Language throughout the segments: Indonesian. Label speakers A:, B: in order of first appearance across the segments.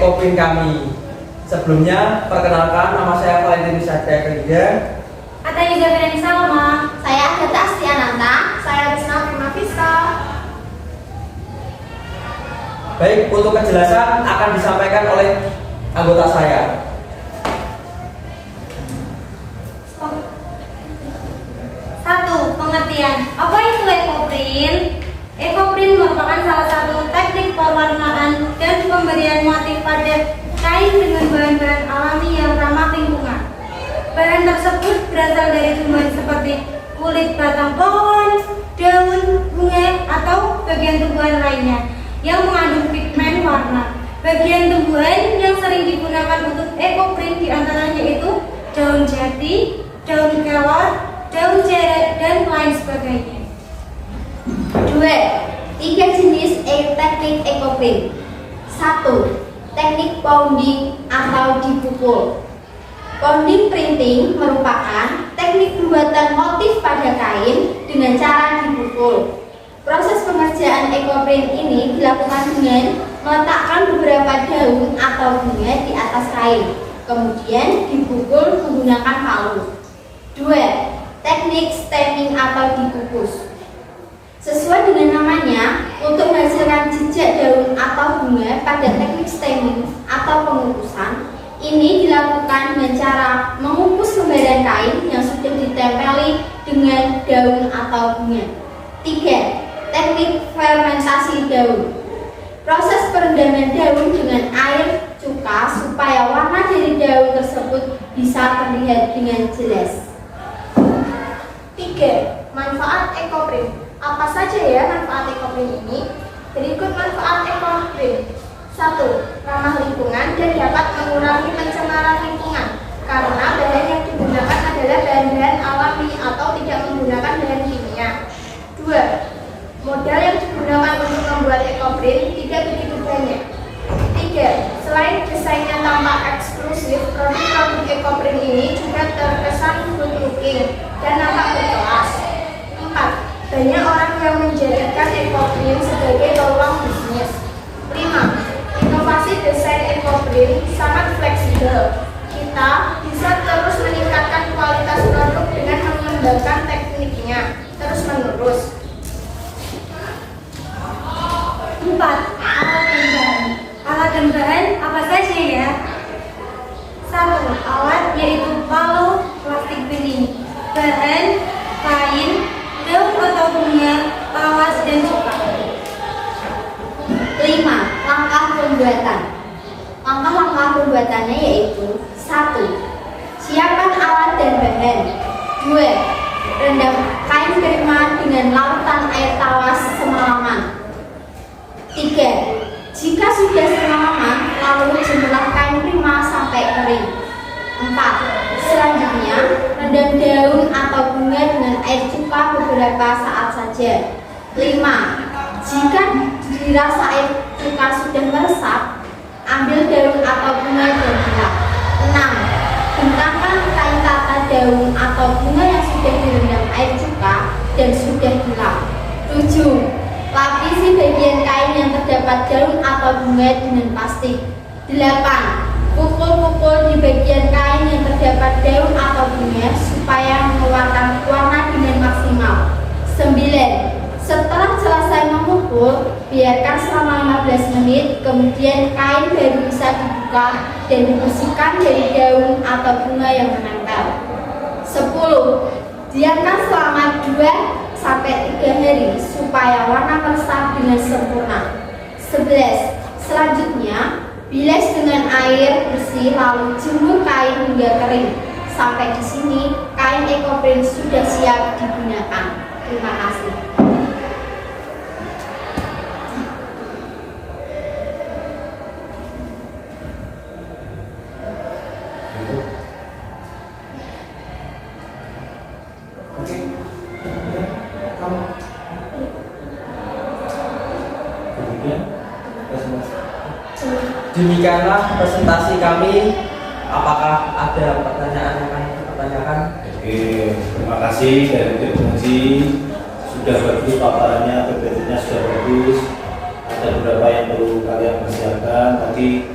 A: Ekoprint kami. Sebelumnya, perkenalkan nama saya Valentin Satria Kerja.
B: Ada juga Ferry Salma.
C: Saya Agatha Astiananta. Saya Rizna Prima Fiska.
A: Baik, untuk kejelasan akan disampaikan oleh anggota saya.
B: Satu, pengertian. Apa itu Ekoprint? Ekoprint merupakan salah satu teknik pewarnaan dan pemberian motif pada kain dengan bahan-bahan alami yang ramah lingkungan. Bahan tersebut berasal dari tumbuhan seperti kulit batang pohon, daun, bunga, atau bagian tumbuhan lainnya yang mengandung pigmen warna. Bagian tumbuhan yang sering digunakan untuk ekoprint diantaranya itu daun jati, daun kelor, daun ceret, dan lain sebagainya.
C: 2. 3 jenis teknik ekoprint. 1. Teknik pounding atau dipukul. Pounding printing merupakan teknik pembuatan motif pada kain dengan cara dipukul. Proses pengerjaan ekoprint ini dilakukan dengan meletakkan beberapa daun atau bunga di atas kain, kemudian dipukul menggunakan palu. 2. Teknik stemming atau dikukus. Sesuai dengan namanya, untuk menghasilkan jejak daun atau bunga pada teknik stemming atau pengukusan, ini dilakukan dengan cara mengukus lembaran kain yang sudah ditempeli dengan daun atau bunga. 3. Teknik fermentasi daun. Proses perendaman daun dengan air cuka supaya warna dari daun tersebut bisa terlihat dengan jelas.
D: 3. Manfaat ekoprint. Apa saja ya manfaat ekoprint ini? Berikut manfaat ekoprint. 1. Ramah lingkungan dan dapat mengurangi pencemaran lingkungan karena bahan yang digunakan adalah bahan-bahan alami atau tidak menggunakan bahan kimia. 2. Modal yang digunakan untuk membuat ekoprint tidak begitu banyak. 3. Selain desainnya tampak eksklusif, produk-produk ekoprint ini juga terkesan good looking dan nampak berkelas. 4. Banyak orang yang menjadikan ekoprint sebagai peluang bisnis. 5. Inovasi desain ekoprint sangat fleksibel. Kita bisa terus meningkatkan kualitas produk dengan mengembangkan tekniknya terus-menerus.
B: 4. Alat dan bahan. Alat dan bahan apa saja ya? 1. Alat yaitu palu, plastik bening. Bahan, kain, daun atau bunga, tawas, dan cuka.
C: 5. Langkah pembuatan. Langkah-langkah pembuatannya yaitu 1. Siapkan alat dan bahan. 2. Rendam kain prima dengan larutan air tawas semalaman. 3. Jika sudah semalaman, lalu jemurlah kain prima sampai kering. 4. Selanjutnya, rendam daun atau bunga dengan air cuka beberapa saat saja. 5. Jika dirasa air cuka sudah meresap, ambil daun atau bunga dan dilap. 6. Bentangkan kain tata daun atau bunga yang sudah direndam air cuka dan sudah dilap. 7. Lapisi bagian kain yang terdapat daun atau bunga dengan plastik. 8. Pukul-pukul di bagian kain yang terdapat daun atau bunga supaya mengeluarkan warna dengan maksimal. 9. Setelah selesai memukul, biarkan selama 15 menit, kemudian kain baru bisa dibuka dan dibersihkan dari daun atau bunga yang menempel. 10. Diamkan selama 2-3 hari supaya warna meresap dengan sempurna. 11. Selanjutnya, bilas dengan air bersih lalu jemur kain hingga kering. Sampai di sini, kain ekoprint sudah siap digunakan. Terima kasih.
A: Demikianlah presentasi kami. Apakah ada pertanyaan yang akan dipertanyakan?
E: Oke, terima kasih dari tim penguji. Sudah bagus paparannya, PPT-nya sudah bagus. Ada beberapa yang perlu kalian persiapkan. Tadi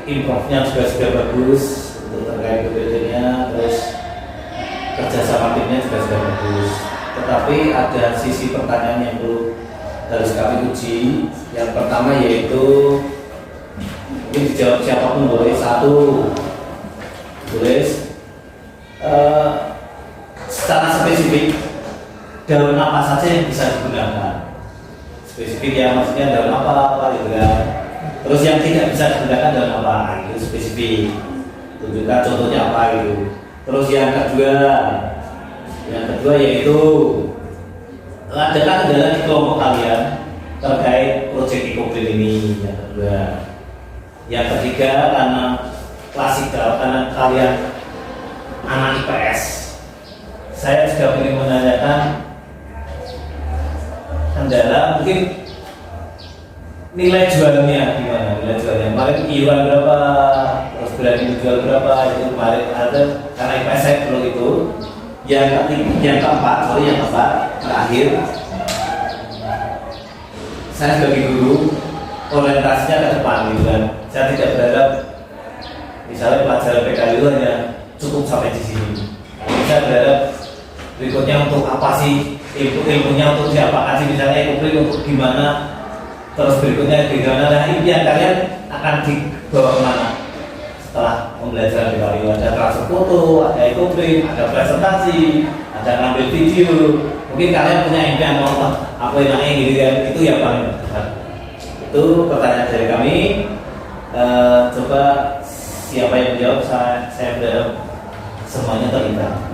E: improve-nya juga sudah bagus untuk terkait PPT-nya, terus kerjasama timnya juga sudah bagus. Tetapi ada sisi pertanyaan yang perlu harus kami uji. Yang pertama yaitu mungkin dijawab siapapun boleh. Satu, tulis secara spesifik daun apa saja yang bisa digunakan. Spesifik ya, maksudnya daun apa gitu kan. Terus yang tidak bisa digunakan daun apa, itu spesifik. Tunjukkan contohnya apa gitu. Terus yang kedua yaitu adakah kendala di kelompok kalian terkait proyek Ecoprin ini. Yang kedua, yang ketiga karena klasikal, karena kalian anak IPS, saya juga ingin menanyakan kendala mungkin nilai jualnya gimana, nilai jualnya kemarin iuran berapa, terus berani menjual berapa, itu kemarin ada. Karena IPS saya perlu itu. Yang keempat terakhir, saya sebagai guru orientasinya ke depan gitu kan. Saya tidak berharap misalnya pelajaran PKL itu hanya cukup sampai di sini. Saya berharap berikutnya untuk apa sih, ilmunya untuk siapa sih, misalnya Ecoprin untuk gimana, terus berikutnya gimana. Nah, impian kalian akan dibawa kemana setelah pembelajaran di Bali? Ada transfer foto, ada Ecoprin, ada presentasi, ada ngambil video. Mungkin kalian punya impian mau apa enaknya gitu kan. Itu yang paling besar. Itu pertanyaan dari kami. Coba siapa yang menjawab, saya berharap semuanya terlibat.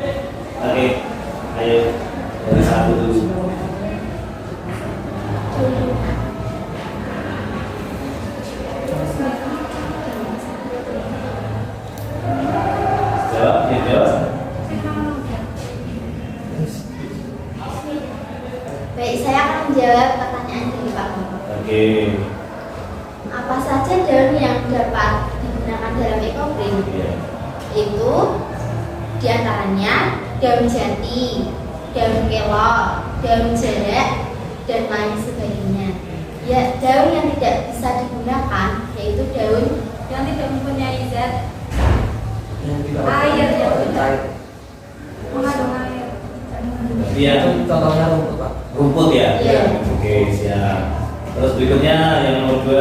E: Oke, ayo dari satu dulu. Jawab.
C: Baik, saya akan menjawab pertanyaan dari Pak Guru.
E: Oke.
C: Apa saja daun yang dapat digunakan dalam Ecoprin? Itu diantaranya daun jati, daun kelor, daun jarak, dan lain sebagainya. Ya, daun yang tidak bisa digunakan yaitu daun
B: yang tidak mempunyai zat
A: Yang tidak
B: air yang
A: air.
B: tidak mengandung air.
E: Iya,
A: Itu contohnya rumput, Pak.
E: rumput ya.
C: Iya.
E: Oke, siap. Terus berikutnya yang nomor 2,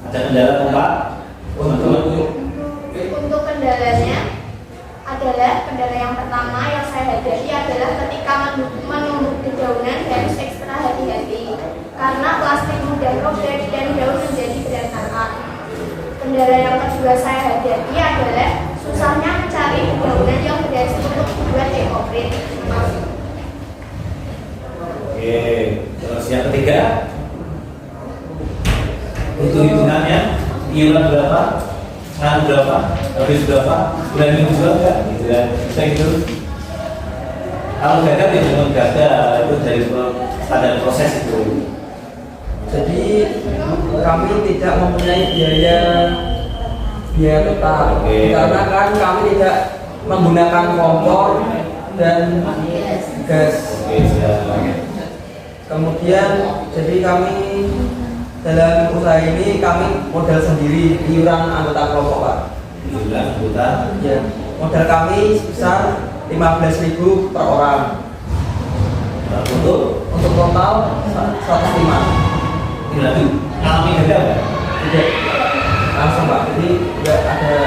E: ada kendala keempat.
D: Untuk kendalanya adalah kendala yang pertama yang saya hadapi adalah ketika menumbuk dedaunan harus ekstra hati-hati karena plastik mudah robek dan daun menjadi berantakan. Kendala yang kedua saya hadapi adalah susahnya mencari dedaunan yang berhasil untuk membuat Ecoprin.
E: Oke, terus yang ketiga, untuk hitungannya iuran berapa, berapa, habis berapa, berani menjual nggak, gitu kan? Bisa gitu. Kalau gagal ya memang gagal, itu dari standar proses itu.
A: Jadi kami tidak mempunyai biaya tetap.
E: Oke.
A: Karena kan kami tidak menggunakan kompor dan gas.
E: Oke, siap.
A: Kemudian jadi kami dalam usaha ini kami modal sendiri iuran anggota kelompok, Pak.
E: Iuran anggota.
A: Ya, modal kami sebesar 15.000 per orang. Untuk total 105.
E: Berarti alami gagal nggak?
A: Tidak langsung, Pak. Jadi tidak ada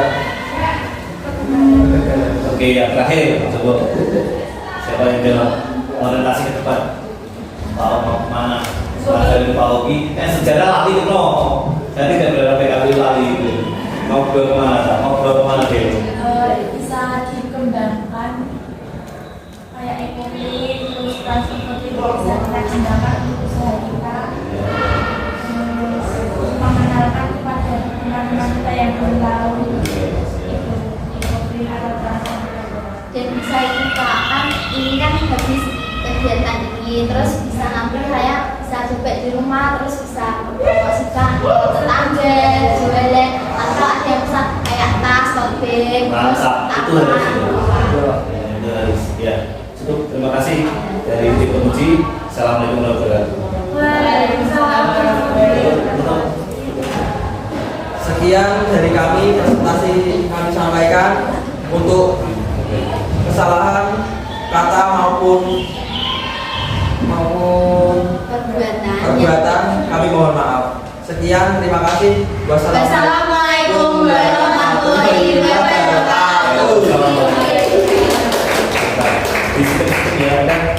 A: kegagalan.
E: Oke, yang terakhir, coba siapa yang jawab orientasi ke depan? Mau kemana? Soal dari Pak Ogi, sejarah lali itu no. Saya tidak berada PKB lali itu. Mau ke kemana? Mau ke kemana deh?
F: Bisa dikembangkan kayak Ecoprin, terus transportasi bisa kita kembangkan untuk usaha kita. Terus mengenalkan kepada teman-teman kita yang belum tahu itu Ecoprin atau transportasi.
C: dan bisa ikutan. Ini kan habis kegiatan ini terus bisa nanti saya bisa coba di rumah, terus bisa promosikan ke tetangga, jualan, atau ada yang pesan kayak tas, tote bag, terus
E: Mantap, itu harus. Itu harus. Ya, cukup. Terima kasih dari tim penguji. Assalamualaikum warahmatullahi wabarakatuh.
B: Waalaikumsalam.
E: Tutup.
A: Sekian dari kami, presentasi kami sampaikan. Untuk kesalahan kata maupun perbuatan kami mohon maaf. Sekian, terima kasih.
C: Wassalamualaikum warahmatullahi wabarakatuh.
E: Di sini